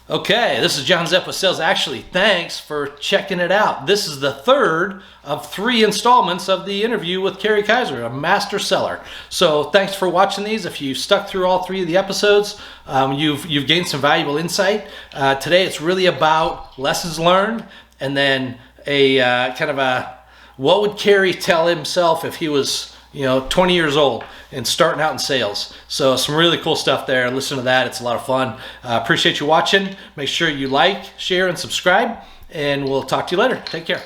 Okay, this is John Zepp with Sales. Actually, thanks for checking it out. This is the third of three installments of the interview with Kerry Kiser, a master seller. So thanks for watching these. If you stuck through all three of the episodes, you've gained some valuable insight. Today, it's really about lessons learned, and then a kind of a what would Kerry tell himself if he was 20 years old and starting out in sales. So some really cool stuff there. Listen to that. It's a lot of fun. Appreciate you watching. Make sure you like, share, and subscribe. And we'll talk to you later. Take care.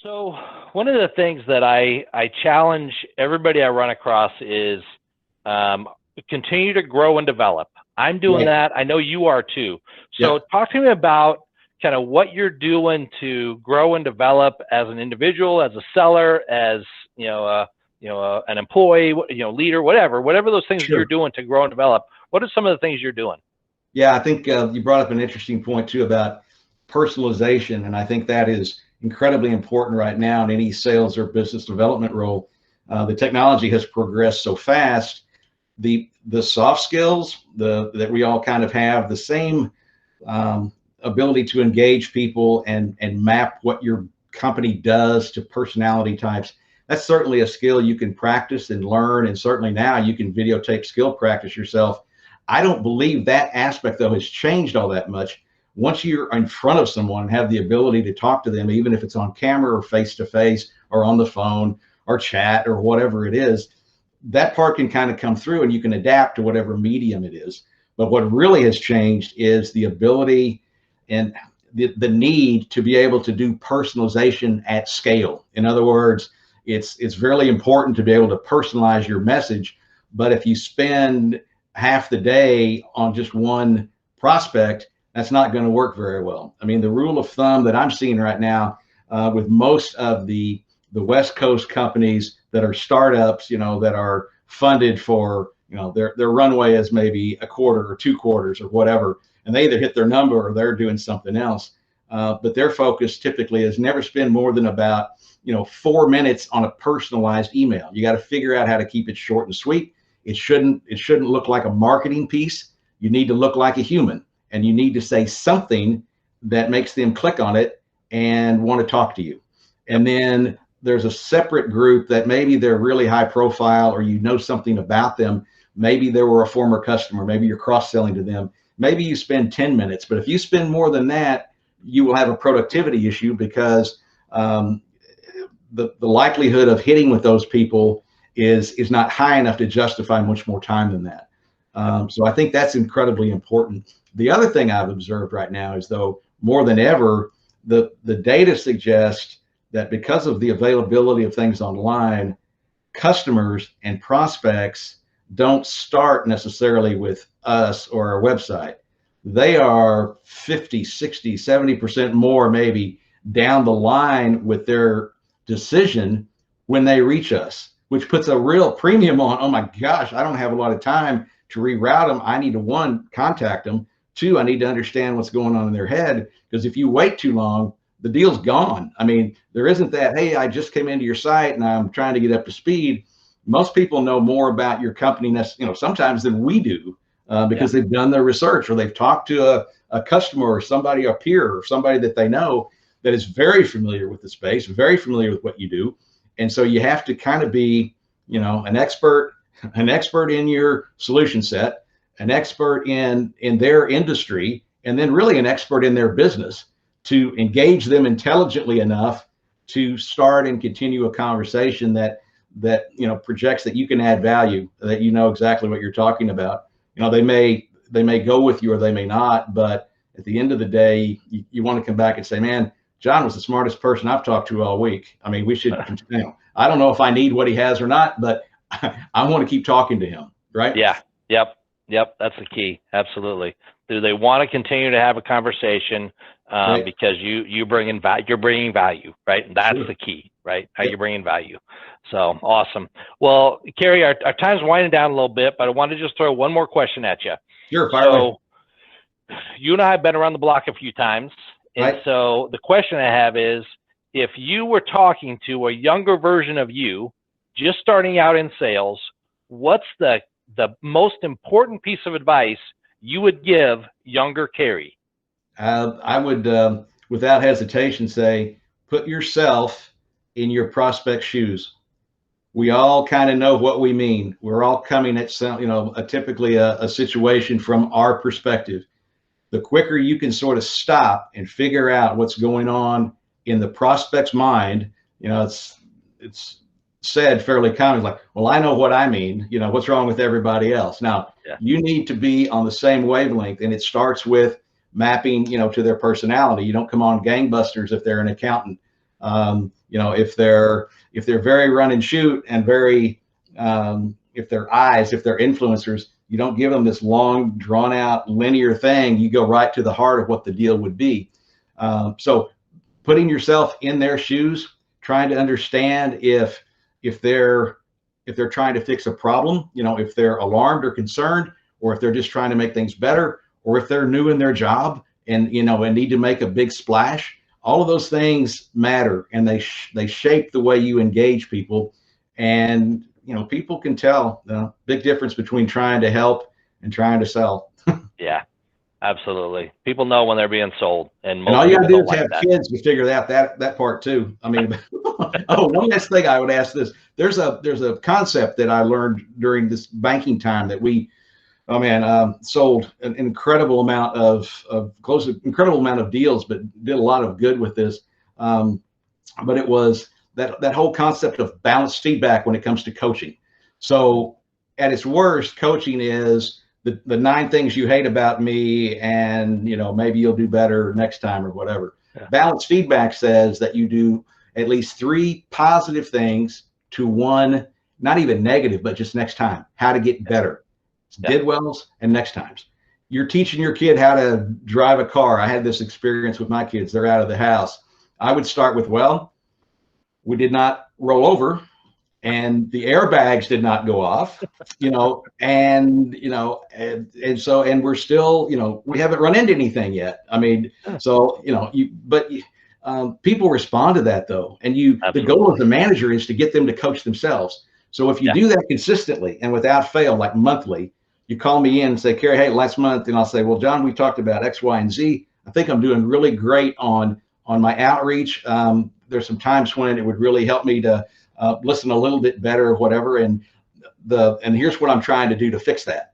So one of the things that I challenge everybody I run across is continue to grow and develop. I'm doing that. I know you are too. So talk to me about kind of what you're doing to grow and develop as an individual, as a seller, as an employee, leader, whatever those things you're doing to grow and develop. What are some of the things you're doing? Yeah, I think you brought up an interesting point too about personalization, and I think that is incredibly important right now in any sales or business development role. The technology has progressed so fast. The soft skills that we all kind of have, the same ability to engage people and map what your company does to personality types. That's certainly a skill you can practice and learn, and certainly now you can videotape skill practice yourself. I don't believe that aspect though has changed all that much. Once you're in front of someone and have the ability to talk to them, even if it's on camera or face to face or on the phone or chat or whatever it is, that part can kind of come through and you can adapt to whatever medium it is. But what really has changed is the ability and the need to be able to do personalization at scale. In other words, it's really important to be able to personalize your message. But if you spend half the day on just one prospect, that's not going to work very well. I mean, the rule of thumb that I'm seeing right now with most of the West Coast companies that are startups, that are funded for, their runway is maybe a quarter or 2 quarters or whatever, and they either hit their number or they're doing something else. But their focus typically is never spend more than about 4 minutes on a personalized email. You got to figure out how to keep it short and sweet. It shouldn't look like a marketing piece. You need to look like a human, and you need to say something that makes them click on it and want to talk to you. And then there's a separate group that maybe they're really high profile, or something about them. Maybe they were a former customer. Maybe you're cross-selling to them. Maybe you spend 10 minutes, but if you spend more than that, you will have a productivity issue because the likelihood of hitting with those people is not high enough to justify much more time than that. So I think that's incredibly important. The other thing I've observed right now is, though, more than ever, the data suggests that because of the availability of things online, customers and prospects don't start necessarily with us or our website. They are 50, 60, 70% more maybe down the line with their decision when they reach us, which puts a real premium on, oh my gosh, I don't have a lot of time to reroute them. I need to, one, contact them. Two, I need to understand what's going on in their head, because if you wait too long, the deal's gone. I mean, there isn't that, hey, I just came into your site and I'm trying to get up to speed. Most people know more about your company, sometimes than we do, because they've done their research, or they've talked to a customer or somebody, a peer, or somebody that they know that is very familiar with the space, very familiar with what you do. And so you have to kind of be, an expert in your solution set, an expert in their industry, and then really an expert in their business to engage them intelligently enough to start and continue a conversation that projects that you can add value, that exactly what you're talking about. They may go with you or they may not, but at the end of the day, you want to come back and say, man, John was the smartest person I've talked to all week. I mean, we should, I don't know if I need what he has or not, but I want to keep talking to him, right? Yeah. Yep. That's the key. Absolutely. Do they want to continue to have a conversation? Right. Because you're bringing value, right? And that's the key, right? How you're bringing value. So awesome. Well, Kerry, our time's winding down a little bit, but I want to just throw one more question at you. Sure. Fire away. You and I have been around the block a few times. And right. So the question I have is, if you were talking to a younger version of you, just starting out in sales, what's the most important piece of advice you would give younger Kerry? I would, without hesitation, say put yourself in your prospect's shoes. We all kind of know what we mean. We're all coming at some, typically a situation from our perspective. The quicker you can sort of stop and figure out what's going on in the prospect's mind, it's said fairly commonly, like, well, I know what I mean, what's wrong with everybody else. Now, you need to be on the same wavelength, and it starts with mapping, to their personality. You don't come on gangbusters if they're an accountant. If they're very run and shoot and very, if they're influencers, you don't give them this long, drawn out, linear thing. You go right to the heart of what the deal would be. So putting yourself in their shoes, trying to understand if they're trying to fix a problem, if they're alarmed or concerned, or if they're just trying to make things better, or if they're new in their job and need to make a big splash. All of those things matter, and they shape the way you engage people. And people can tell the big difference between trying to help and trying to sell. Yeah, absolutely. People know when they're being sold, and all you gotta do is have kids to figure that part too. I mean, one last thing I would ask this: there's a concept that I learned during this banking time that we sold an incredible amount of deals, but did a lot of good with this. But it was that whole concept of balanced feedback when it comes to coaching. So at its worst, coaching is the 9 things you hate about me, and maybe you'll do better next time or whatever. Yeah. Balanced feedback says that you do at least 3 positive things to 1, not even negative, but just next time, how to get better. Did wells and next times. You're teaching your kid how to drive a car. I had this experience with my kids. They're out of the house. I would start with, well, we did not roll over, and the airbags did not go off, and we're still, we haven't run into anything yet. I mean, so, people respond to that though. And the goal of the manager is to get them to coach themselves. So if you do that consistently and without fail, like monthly, you call me in and say, Kerry, hey, last month, and I'll say, well, John, we talked about X, Y, and Z. I think I'm doing really great on my outreach. There's some times when it would really help me to listen a little bit better or whatever. And here's what I'm trying to do to fix that.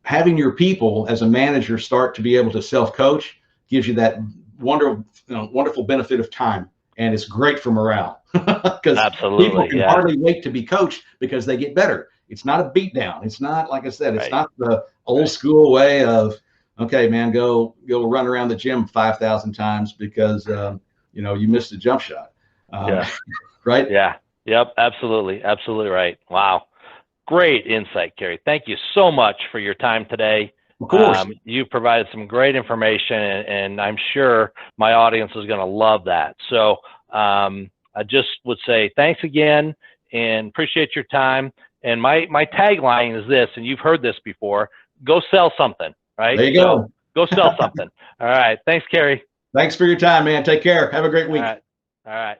Having your people as a manager start to be able to self-coach gives you that wonderful benefit of time. And it's great for morale because people can hardly wait to be coached because they get better. It's not a beat down. It's not, like I said, it's not the old school way of, okay, man, go run around the gym 5,000 times because, you missed a jump shot. Right? Yeah. Yep. Absolutely. Absolutely right. Wow. Great insight, Kerry. Thank you so much for your time today. Of course. You provided some great information, and I'm sure my audience is going to love that. So I just would say thanks again and appreciate your time. And my tagline is this, and you've heard this before: go sell something, right? There you go. Go sell something. All right. Thanks, Kerry. Thanks for your time, man. Take care. Have a great week. All right.